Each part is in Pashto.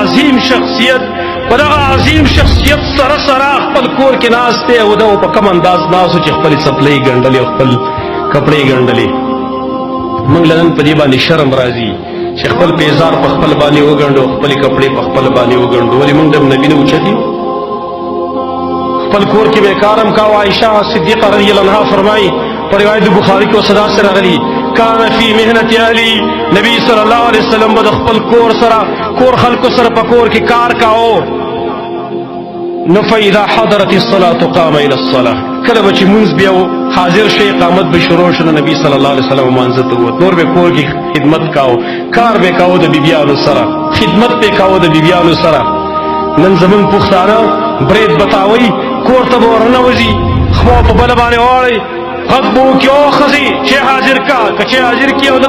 عظیم شخصیت په دغه عظیم شخصیت سره سره خپل کور کې ناست دی او دغه په کوم انداز ناست چې خپلې څپلۍ ګنډلې او خپل کپړې ګنډلې. موږ له نن په دې باندې شرم راځي چې خپل پیزار په خپل باندې وګنډو، خپلې کپړې په خپل باندې وګنډو. ولې موږ د نبي نه اوچتي؟ خپل کور کې به کارم کاوه. عائشہ صدیقہ رضی اللہ عنہا فرمائی پر روایت بخاری کو صدا سے راغلی کان فی محنت اهلی، نبی صلی اللہ علیہ وسلم بد خپل کور سره کور خلکو سره په کور کې کار کاو. نو فاذا حضرت الصلاة قام الى الصلاة، کله به چې مونځ بیا حاضر شي اقامت به شروع شو، نبی صلی الله علیه وسلم مانځه ته ووت. نور به کور کې خدمت کاو، کار به کاو د بیبیانو سره، خدمت به کاو د بیبیانو سره. نن زمون پښتانه برید بتاوي کور ته ورنه وځي، خو په بل باندې واړي غږ بو کې او خزي چې حاضر کا کچې حاضر کی او د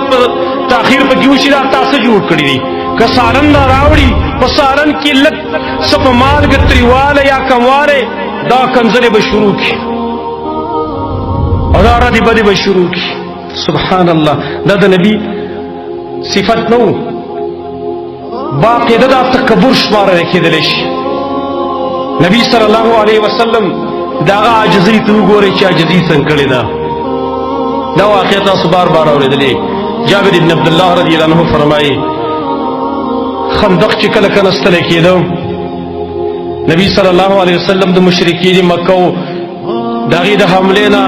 تاخير په کیوشي دا تاسو جوړ کړی دي. که سارن دا راوړي په سارن کې لک سپ مالګ تریواله یا کمواله دا کنځلې به شروع کی او دا ردی بدی به شروع کی. سبحان الله، دا د نبی صفت نو باقی دا تکبر شماره کېدل شي. نبی صلی الله علیه وسلم دا عاجزی ته وګورئ چې عاجزی څنګه کړې ده. دا واقعه تاسو بار بار اورېدلې. جابر بن عبد الله رضی الله عنه فرمایي خندق چې کله کنستل کېدو، نبی صلی الله علیه وسلم د مشرکین مکه دغه د حمله نه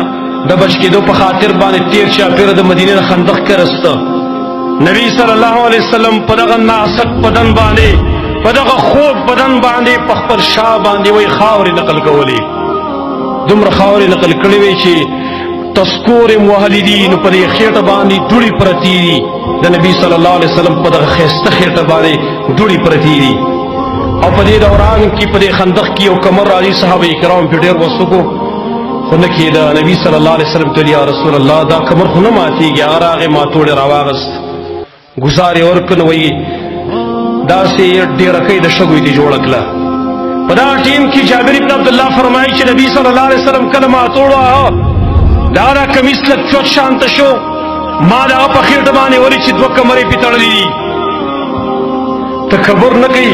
د بچ کېدو په خاطر باندې تیر چاپیره د مدینه خندق کرسته. نبی صلی الله علیه وسلم په دغه ناسک بدن باندې په دغه خوب بدن باندې په خپل شا باندې وای خاورې نقل کولې. دومره خاورې نقل کړې وې چې تذکور موحدین په دې خېټه باندې دوړې پرتی دي. د نبی صلی الله علیه وسلم په دغه خېسته خېټه باندې دوړې پرتی دي. او په دې دوران کې په دې خندق کې یو کمر راځي، صحابه کرام په ډېر وسوکو خو نه کېده. نبی صلی الله علیه وسلم ته یا رسول الله دا کمر خو نه ماتېږي. هغه هغې ماتوړې راواغست، ګزار یې ورکړ، وایي داسې ډېرکۍ د شګو یې جوړه کړه. په دا ټیم کې جابر بن عبدالله فرمایي چې نبی صلی الله علیه وسلم کله ماتوړو دا کمیس لږ چوت شانته شو، ما د هغه په خېټه باندې ولې چې دوه کمرې پې تړلي دي. تکبر نه کوي.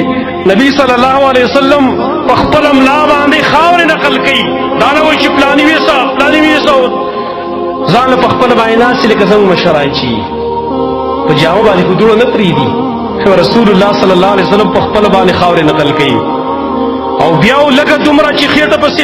نبی صلی الله علیه وسلم په خپله ملا باندې خاورې نقل کوي. دا نه وایي چې پلاني ویسه پلاني ویسه ځان له په خپله باندې ناستې لکه څنګه مشران چې په جامو باندې خو دوړه نه پرېږدي. رسول الله صلی الله علیه وسلم په خپله باندې خاورې نقل کوي. او بیا لکه دومره چې خېټه پسې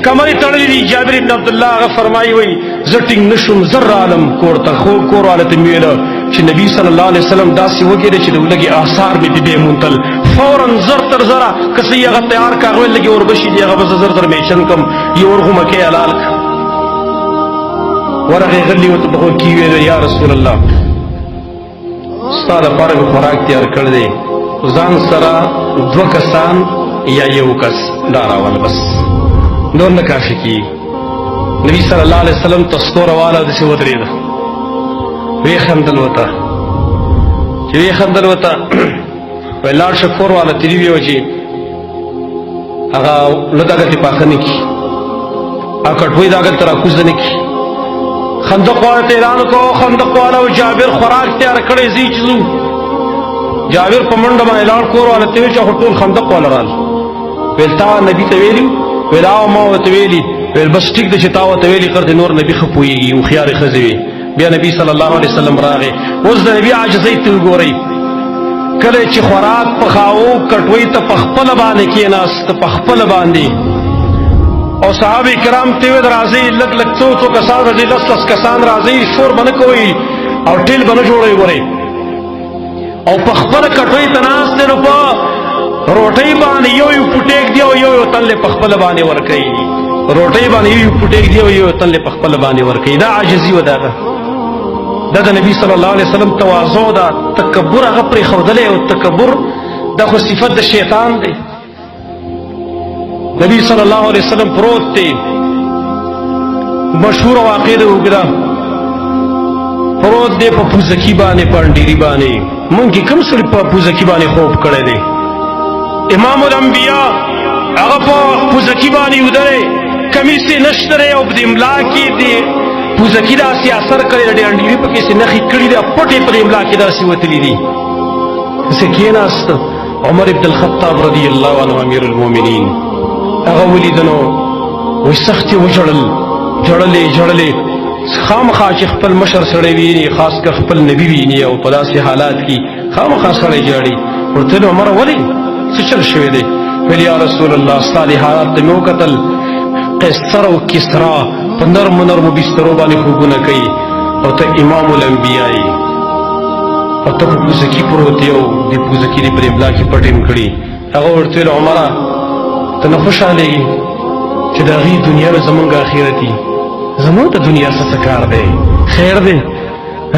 کمرې تړلې دي. جابر بن عبدالله هغه فرمایي وایي زه ټینګ نه شوم، زر رالم کور ته. خو کور والا ته مې ویله چې نبي صلی الله علیه وسلم داسې وګېده چې د لږې آثار مې دې بې موندل. فورا زر تر زره که څه هغه تیار کا هغه لږې وربشي دي هغه به زه زر زر میشن کړم یو ورغومکۍ حلال کړه. ورغې غلي ورته په غوږ کې ویل یا رسول الله ستا دپاره مې خوراک تیار کړی دی، ځان سره دوه کسان یا یو کس دا راول بس نور نه کافي کېږي. نبی صلی الله علیه وسلم تستوره واله داسې ودرېده، ویې خندل ورته. چې ویې خندل ورته وایي لاړ شه کور والا تلي وي چې هغه نه دا ګټې پاخه نه کړي، هغه کټوۍ دا ګټه راکوزه نه کړي. خندق والا ته اعلان وکړو، خندق والا او جابر خوراک تیار کړی ځي چې ځو. جابر په منډه باندې لاړ کور والا ته ویل چې ټول خندق والا رال. ویل تا نبي ته ویلي؟ ویل او ما ورته ویلي. ویل بس ټیک ده چې تا ورته ویلي کړ دې نور نبي ښه پوهېږي، هوښیارې ښځې وي. بیا نبي صلی الله علیه وسلم راغی. اوس د نبي عاجزۍ ته وګورئ. کله چې خوراک پخاو کټوۍ ته په خپله باندې کېناست، په خپله باندې. او صحابه کرام ته ویل راځئ لږ لږ څو څو کسان راځئ، لس لس کسان راځئ، شور به نه کوئ او ټیل به نه جوړوئ. ورئ او په خپله کټوۍ ته ناست دی نو په روټۍ باندې یو یو پوټېک دی او یو یو تل په خپله باندې ورکوي. روټۍ باندې یو یو پوټېک دی او یو تل په خپله باندې ورکوي. دا عاجزي وه. دا د نبي صلی الله علیه وسلم تواضع ده. تکبر هغه پرېښودلی او تکبر دا خو صفت د شیطان دی. نبی صلی الله علیه وسلم پروت دی، مشهوره واقع ده اوږده، پروت دی په پوزکي باندې په انډیري باندې. مونږ کې کوم سړي په پوزکي باندې خوب کړی دی؟ امام الانبیاء هغه په پوزکي باندې اوده دی، کمیس یې نشته دی او په دې املا کې دی پوزکي داسې اثر کړی دی، انډیري پکې سې نښې کړي دي، پټې په دې املا کې داسې وتلي دي. داسې کېناست عمر ابن الخطاب رضی اللہ عنہ امیر المومنین هغه ولیدنو وی سخت وجړل جړلې خامخا چې خپل مشر سړی ویني خاص کر خپل نبی ویني او په داسې حالات کې خامخا سړی جاړي ورته عمر ولې څه چل شوی دی ویل یا رسول الله ستا دې حالات ته مې وکتل قیصر او کسرا په نرمو بسترو باندې خوبونه کوي او ته امام الانبیاء یې او ته په پوزکي پروت یې او دې پوزکي دې پرې بلا کې پټیم کړي هغه ورته ویل عمره ته نه خوشحالېږي چې د هغې دنیا نه زمونږ آخرتي زمونږ د دنیا څه کار دی خیر دی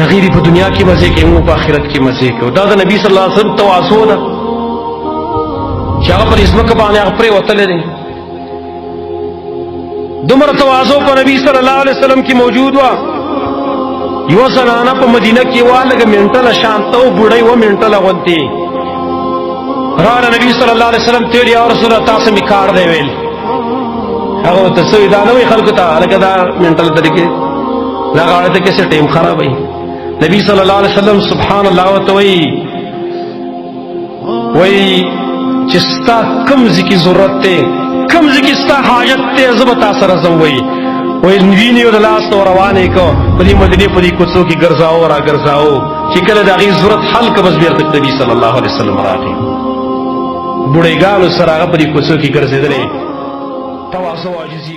هغې دې په دنیا کې مزې کوي موږ په آخرت کې مزې کوو دا د نبي صلی الله علیه وسلم تواضع ده چې هغه پر ځمکه باندې هغه پرېوتلی دی دومره تواضع په نبي صلی الله علیه وسلم کې موجود وه یوه زنانه په مدینه کې وه لږه منټله شانته و بوډۍ وه منټله غوندې راغله نبي صلی الله علیه وسلم ته ویل یا رسول الله تاسو مې کار دی ویل هغه ورته څه وي دا نه وایي خلکو ته هلکه دا منټله طریقې دا غاړه ته کیسې ټیم خرابوي نبي صلی الله علیه وسلم سبحان الله ورته وایي چې ستا کوم ځای کې ضرورت دی کوم ځای کې ستا حاجت دی زه به تا سره ځم وایي ویني د لاس ته روانې کو په دې مدینې په دې کوڅو کې ګرځاو را ګرځاو چې کله د هغې ضرورت حل که بس بېرته نبي صلی الله علیه وسلم راغی بوډۍ ګانو سره هغه په دې کوڅو کې ګرځېدلی تواضع او عاجزي